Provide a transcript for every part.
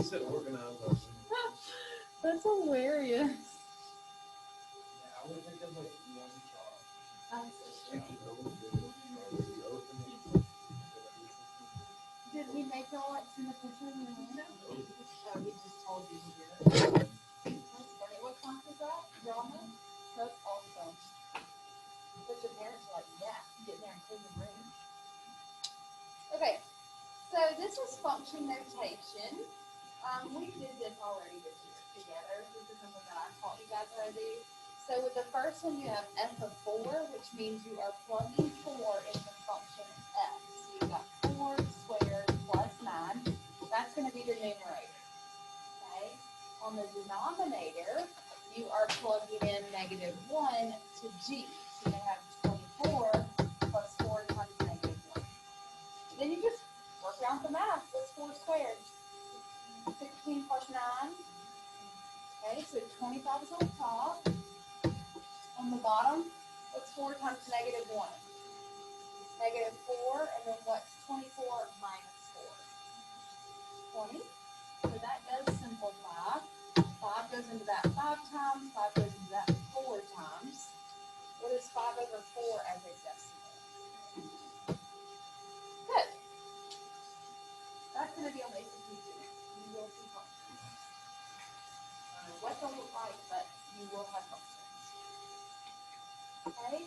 said organized. That's hilarious. I would think of like one job. Did he make y'all like send a picture of the window? Oh, he just told you to do it. That's funny. What class is that? Drama? That's awesome. But your parents are like, yeah, get in there and clean the room. Okay, so this is function notation. We did this already this year together. This is something that I taught you guys how to do. So with the first one, you have f of 4, which means you are plugging 4 into function f. So you got 4 squared plus 9. That's going to be the numerator. Okay. On the denominator, you are plugging in negative 1 to g. So you have 24 plus 4 times negative 1. Then you just work around the math. What's 4 squared? 16 plus 9. Okay, so 25 is on top. On the bottom, what's 4 times negative 1? Negative 4, and then what's 24 minus 4? 20. So that does simplify. 5 goes into that 5 times. 5 goes into that 4 times. What is 5 over 4 as a decimal? Good. That's going to be on ACT too. You will see functions. I don't know what they'll look like, but you will have functions. Okay?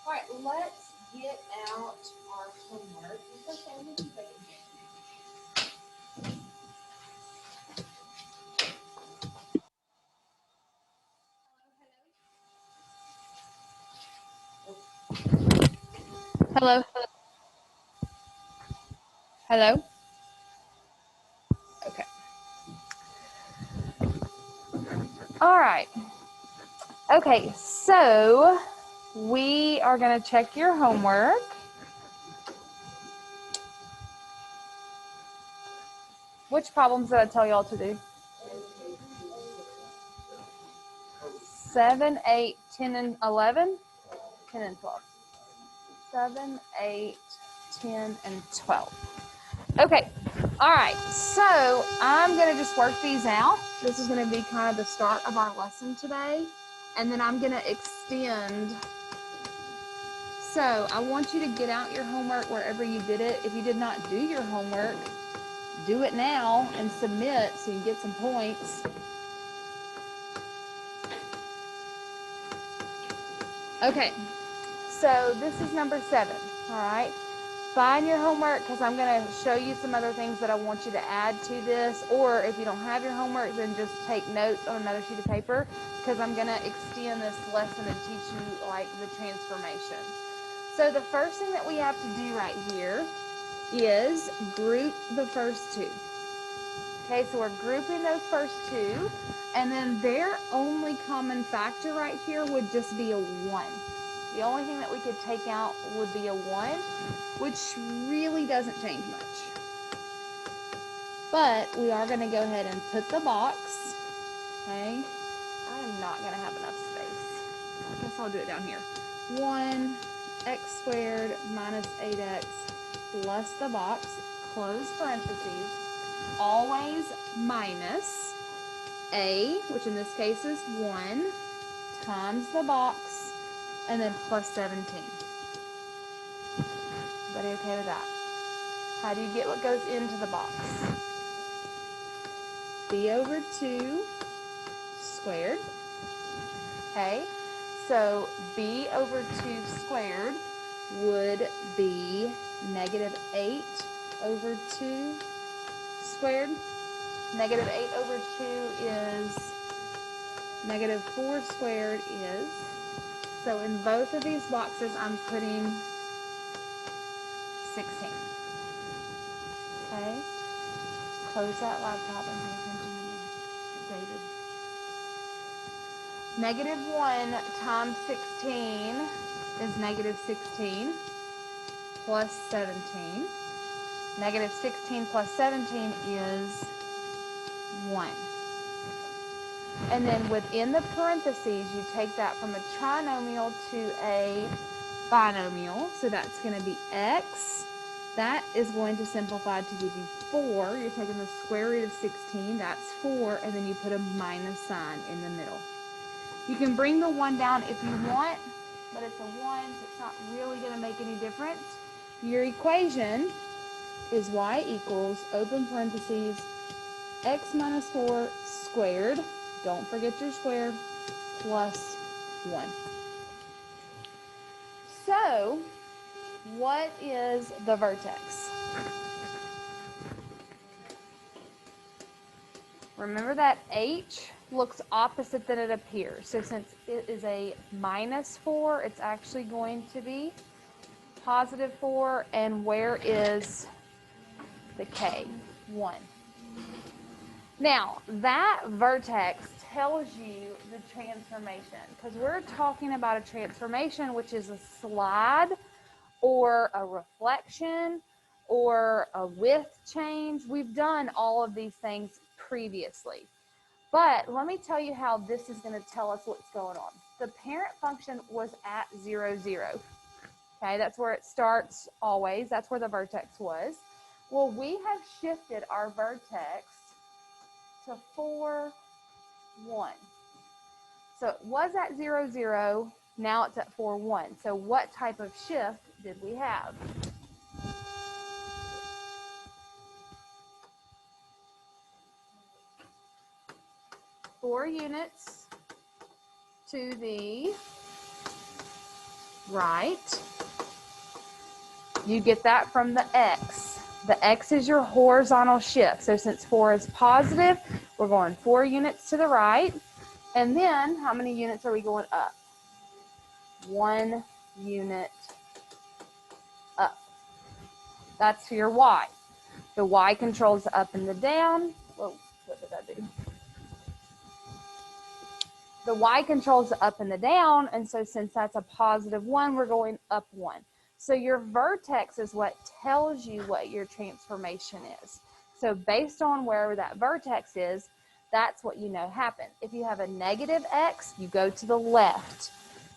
All right, let's get out our homework. It's okay, we can take it. Hello? Hello? Okay. All right. Okay, so we are going to check your homework. Which problems did I tell y'all to do? 7, 8, 10, and 11? 10 and 12. 7, 8, 10, and 12. Okay, all right, so I'm going to just work these out. This is going to be kind of the start of our lesson today, and then I'm going to extend. So I want you to get out your homework wherever you did it. If you did not do your homework, do it now and submit so you get some points. Okay, so this is number 7, all right? Find your homework because I'm going to show you some other things that I want you to add to this, or if you don't have your homework, then just take notes on another sheet of paper because I'm going to extend this lesson and teach you like the transformation. So the first thing that we have to do right here is group the first 2. Okay, so we're grouping those first 2, and then their only common factor right here would just be a 1. The only thing that we could take out would be a 1, which really doesn't change much. But we are going to go ahead and put the box. Okay, I am not going to have enough space. I guess I'll do it down here. 1x squared minus 8x plus the box, close parentheses, always minus a, which in this case is 1, times the box, and then plus 17. Everybody okay with that? How do you get what goes into the box? B over 2 squared. Okay, so b over 2 squared would be negative 8 over 2 squared. Negative 8 over 2 is negative 4 squared is. So in both of these boxes, I'm putting 16. Okay, close that laptop and pay attention to me, David. Negative 1 times 16 is negative 16 plus 17. Negative 16 plus 17 is 1. And then within the parentheses, you take that from a trinomial to a binomial. So that's going to be x That is going to simplify to give you 4. You're taking the square root of 16. That's 4. And then you put a minus sign in the middle. You can bring the 1 down if you want, but it's a 1, so it's not really going to make any difference. Your equation is y equals, open parentheses, x minus 4 squared, don't forget your square, plus 1. So, what is the vertex? Remember that h looks opposite than it appears. So since it is a minus 4, it's actually going to be positive 4. And where is the k? 1. Now, that vertex tells you the transformation, because we're talking about a transformation, which is a slide or a reflection or a width change. We've done all of these things previously. But let me tell you how this is going to tell us what's going on. The parent function was at 0, 0. Okay, that's where it starts always. That's where the vertex was. Well, we have shifted our vertex to 4, 1. So it was at 0, 0. Now it's at 4, 1. So what type of shift did we have? Four units to the right. You get that from the x. The x is your horizontal shift. So since 4 is positive, we're going 4 units to the right. And then how many units are we going up? 1 unit up. That's your y. The y controls the up and the down. Whoa, what did I do? The y controls the up and the down, and so since that's a positive 1, we're going up 1. So your vertex is what tells you what your transformation is. So based on where that vertex is, that's what you know happened. If you have a negative x, you go to the left,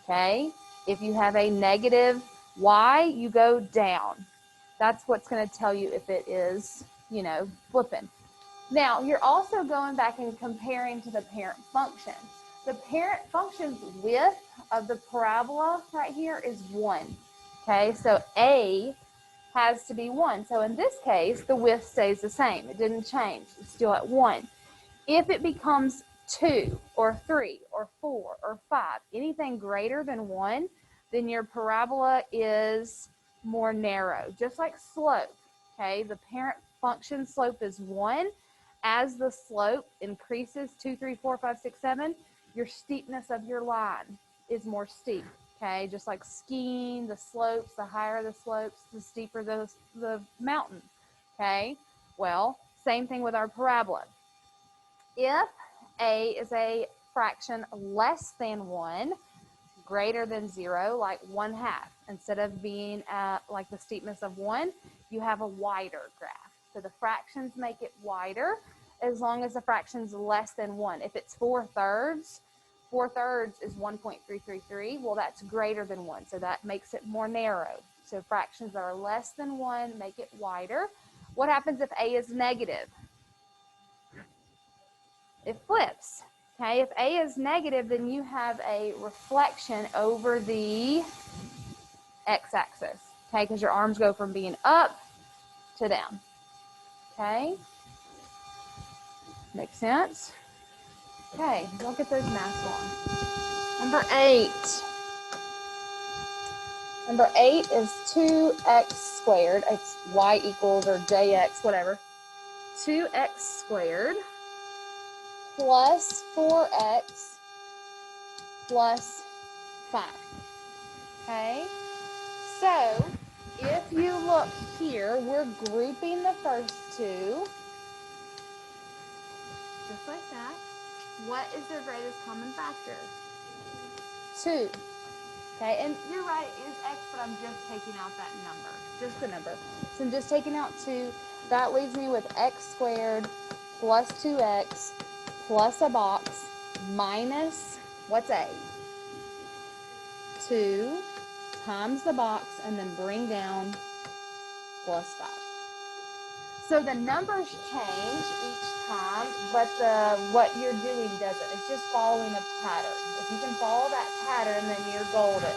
okay? If you have a negative y, you go down. That's what's going to tell you if it is, flipping. Now, you're also going back and comparing to the parent function. The parent function's width of the parabola right here is 1. Okay, so A has to be 1. So in this case, the width stays the same. It didn't change. It's still at 1. If it becomes 2 or 3 or 4 or 5, anything greater than 1, then your parabola is more narrow, just like slope. Okay, the parent function slope is 1. As the slope increases 2, 3, 4, 5, 6, 7, your steepness of your line is more steep. Okay, just like skiing, the slopes, the higher the slopes, the steeper the mountain. Okay, well, same thing with our parabola. If a is a fraction less than 1, greater than 0, like 1/2, instead of being at like the steepness of 1, you have a wider graph. So the fractions make it wider as long as the fraction's less than 1. If it's 4/3, 4/3 is 1.333. Well, that's greater than 1, so that makes it more narrow. So fractions that are less than 1 make it wider. What happens if a is negative? It flips. Okay, if a is negative, then you have a reflection over the x-axis. Okay, because your arms go from being up to down. Okay, makes sense? Okay, don't get those masks on. Number 8. Number 8 is 2x squared. It's y equals or jx, whatever. 2x squared plus 4x plus 5. Okay, so if you look here, we're grouping the first two, just like that. What is their greatest common factor? 2. Okay, and you're right, it is x, but I'm just taking out that number, just the number. So I'm just taking out 2. That leaves me with x squared plus 2x plus a box minus, what's a? 2 times the box, and then bring down plus 5. So the numbers change each time, but what you're doing doesn't. It's just following a pattern. If you can follow that pattern, then you're golden.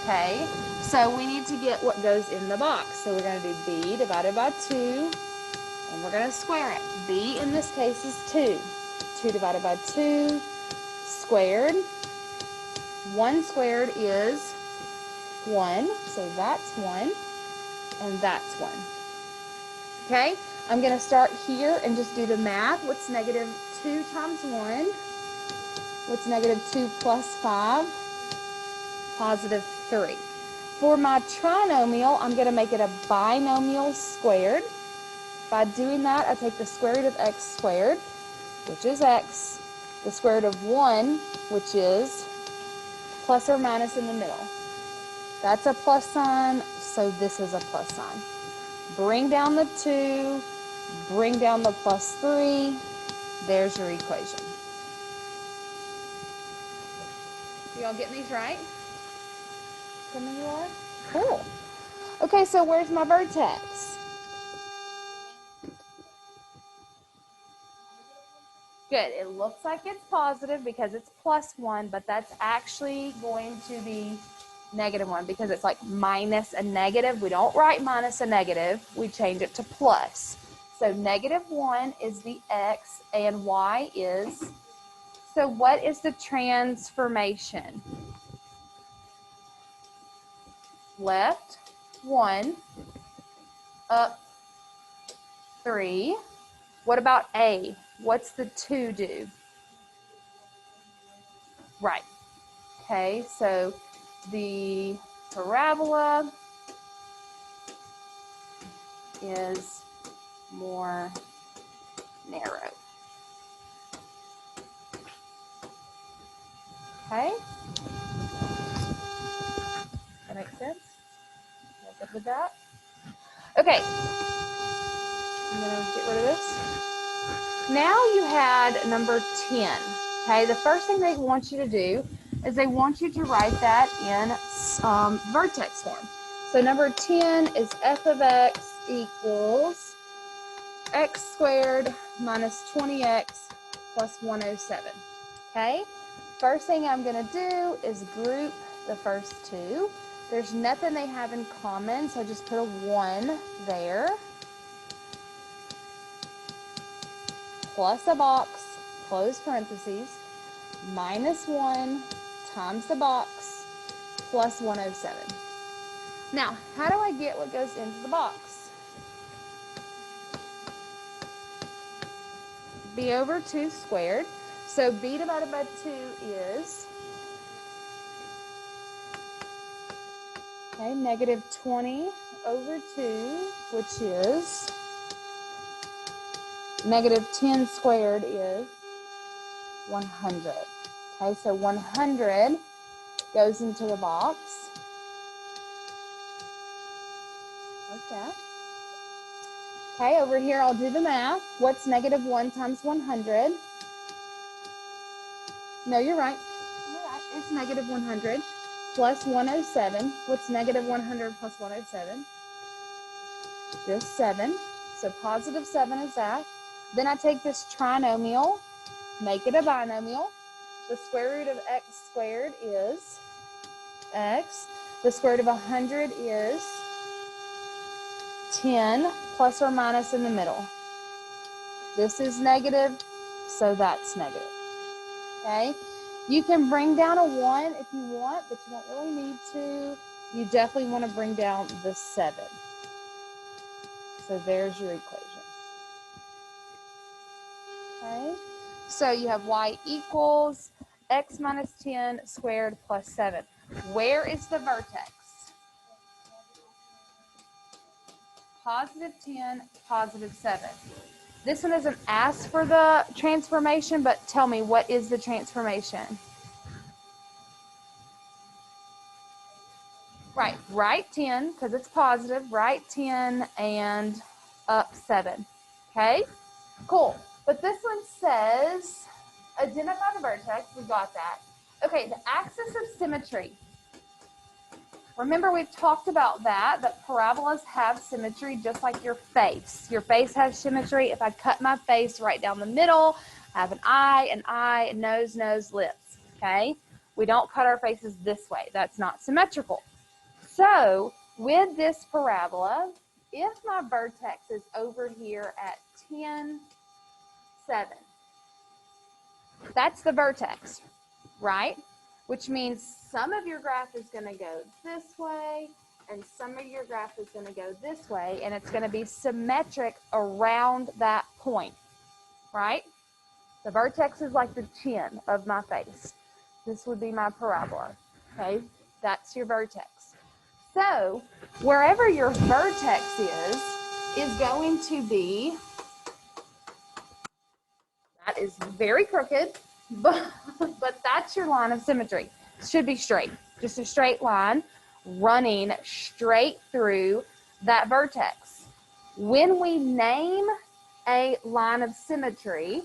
Okay, so we need to get what goes in the box. So we're going to do b divided by 2, and we're going to square it. b in this case is 2. 2 divided by 2 squared. 1 squared is 1, so that's 1, and that's 1. Okay, I'm going to start here and just do the math. What's negative 2 times 1? What's negative 2 plus 5? Positive 3. For my trinomial, I'm going to make it a binomial squared. By doing that, I take the square root of x squared, which is x, the square root of 1, which is plus or minus in the middle. That's a plus sign, so this is a plus sign. Bring down the 2, bring down the plus 3. There's your equation. You all getting these right? Some of you are? Cool. Okay, so where's my vertex? Good. It looks like it's positive because it's plus 1, but that's actually going to be negative 1 because it's like minus a negative. We don't write minus a negative. We change it to plus. So negative 1 is the x and y is. So what is the transformation? Left 1, up 3. What about a? What's the 2 do? Right. Okay, so the parabola is more narrow. Okay? That makes sense? All good with that? Okay. I'm going to get rid of this. Now you had number 10. Okay, the first thing they want you to do is they want you to write that in vertex form. So number 10 is f of x equals x squared minus 20x plus 107. Okay, first thing I'm going to do is group the first two. There's nothing they have in common, so just put a 1 there. Plus a box, close parentheses, minus 1 times the box plus 107. Now, how do I get what goes into the box? B over 2 squared. So b divided by 2 is, okay, negative 20 over 2, which is, negative 10 squared is 100. Okay, so 100 goes into the box. Like that. Okay, over here I'll do the math. What's negative 1 times 100? No, you're right. You're right. It's negative 100 plus 107. What's negative 100 plus 107? Just 7. So positive 7 is that. Then I take this trinomial, make it a binomial. The square root of x squared is x. The square root of 100 is 10 plus or minus in the middle. This is negative, so that's negative. Okay? You can bring down a 1 if you want, but you don't really need to. You definitely want to bring down the 7. So there's your equation. Okay? So you have y equals x minus 10 squared plus 7. Where is the vertex? Positive 10, positive 7. This one doesn't ask for the transformation, but tell me, what is the transformation? Right, right 10, because it's positive, right 10 and up 7. Okay, cool. But this one says, identify the vertex. We got that. Okay, the axis of symmetry. Remember, we've talked about that parabolas have symmetry just like your face. Your face has symmetry. If I cut my face right down the middle, I have an eye, nose, lips, okay? We don't cut our faces this way. That's not symmetrical. So with this parabola, if my vertex is over here at 10, 7, that's the vertex, right? Which means some of your graph is going to go this way, and some of your graph is going to go this way, and it's going to be symmetric around that point, right? The vertex is like the chin of my face. This would be my parabola, okay? That's your vertex. So wherever your vertex is going to be, that is very crooked, but that's your line of symmetry. It should be straight, just a straight line running straight through that vertex. When we name a line of symmetry,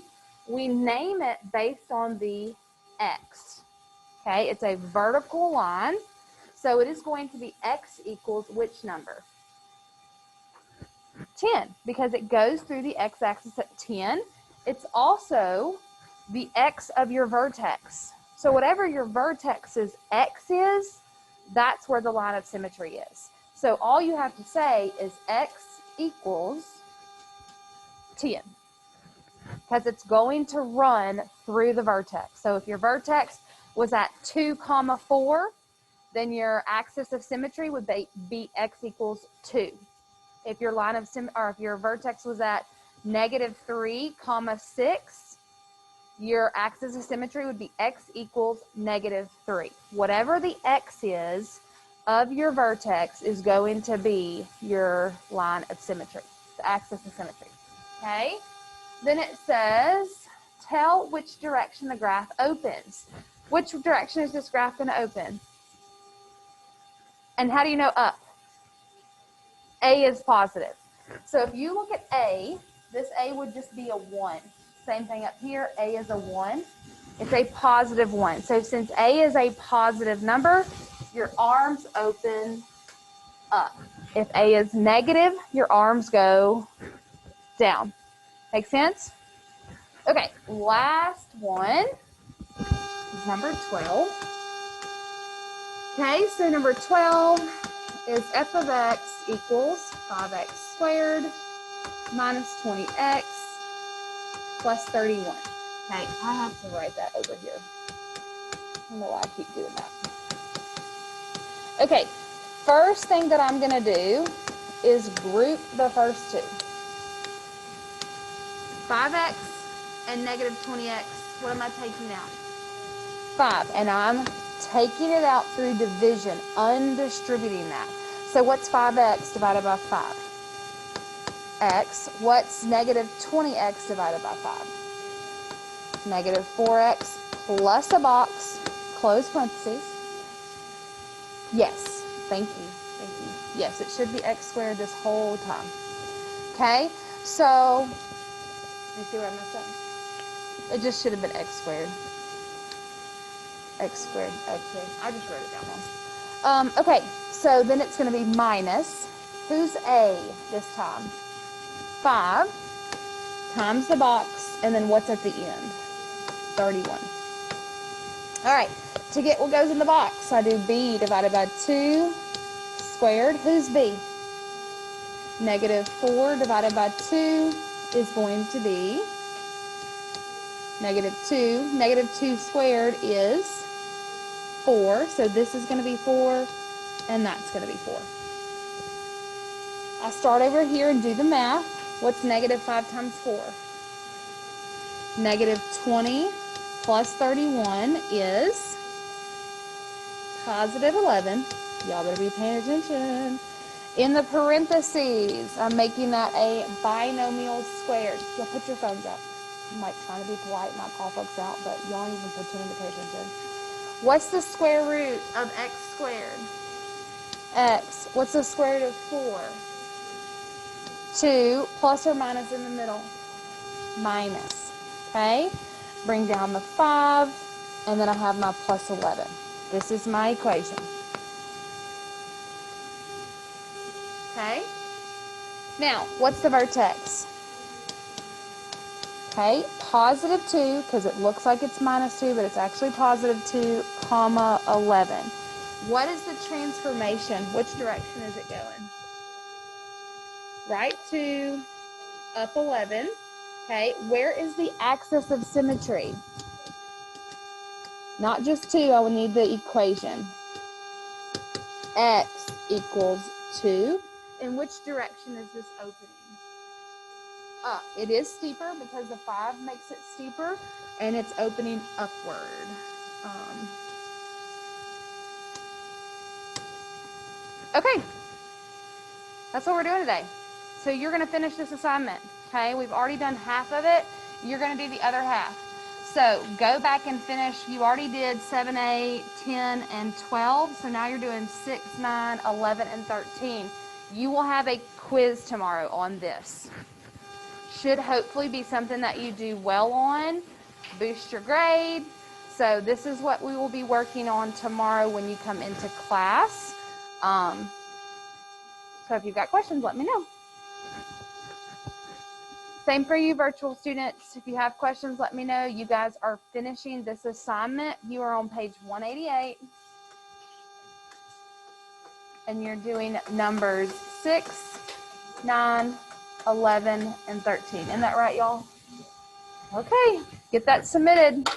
we name it based on the x. Okay, it's a vertical line, so it is going to be x equals which number? 10, because it goes through the x-axis at 10. It's also the x of your vertex. So whatever your vertex's x is, that's where the line of symmetry is. So all you have to say is x equals 10, because it's going to run through the vertex. So if your vertex was at 2, 4, then your axis of symmetry would be x equals 2. If your line of if your vertex was at -3, 6, your axis of symmetry would be x equals -3. Whatever the x is of your vertex is going to be your line of symmetry, the axis of symmetry. Okay? Then it says, tell which direction the graph opens. Which direction is this graph going to open? And how do you know up? A is positive. So if you look at A, this A would just be a 1. Same thing up here, A is a 1. It's a positive 1. So since A is a positive number, your arms open up. If A is negative, your arms go down. Make sense? Okay, last one is number 12. Okay, so number 12 is f of x equals 5x squared minus 20x plus 31. Okay, I have to write that over here. I don't know why I keep doing that. Okay, first thing that I'm going to do is group the first two. 5x and negative 20x. What am I taking out? 5. And I'm taking it out through division, undistributing that. So what's 5x divided by 5? X. What's negative 20x divided by 5? Negative 4x plus a box, close parentheses. Yes, thank you. Yes, it should be x squared this whole time. Okay, so, you see where I messed up? It just should have been x squared. X squared, okay, I just wrote it down wrong. Okay, so then it's going to be minus, who's A this time? 5 times the box, and then what's at the end? 31. All right, to get what goes in the box, I do B divided by 2 squared. Who's B? Negative 4 divided by 2 is going to be negative 2. Negative 2 squared is 4. So this is going to be 4, and that's going to be 4. I start over here and do the math. What's negative 5 times 4? Negative 20 plus 31 is positive 11. Y'all better be paying attention. In the parentheses, I'm making that a binomial squared. Y'all put your phones up. I'm like trying to be polite, not call folks out, but y'all even pretend to pay attention. What's the square root of x squared? X. What's the square root of 4? 2 plus or minus in the middle? Minus. Okay? Bring down the 5, and then I have my plus 11. This is my equation. Now, what's the vertex? Okay, positive 2, because it looks like it's minus 2, but it's actually positive 2, comma 11. What is the transformation? Which direction is it going? Right 2, up 11. Okay, where is the axis of symmetry? Not just 2, I would need the equation. X equals 2. In which direction is this opening? Up. It is steeper because the 5 makes it steeper, and it's opening upward. Okay, that's what we're doing today. So you're going to finish this assignment, okay? We've already done half of it. You're going to do the other half. So go back and finish. You already did 7, 8, 10, and 12. So now you're doing 6, 9, 11, and 13. You will have a quiz tomorrow on this. Should hopefully be something that you do well on, boost your grade. So this is what we will be working on tomorrow when you come into class. So if you've got questions, let me know. Same for you virtual students. If you have questions, let me know. You guys are finishing this assignment. You are on page 188. And you're doing numbers 6, 9, 11, and 13. Isn't that right, y'all? Okay, get that submitted.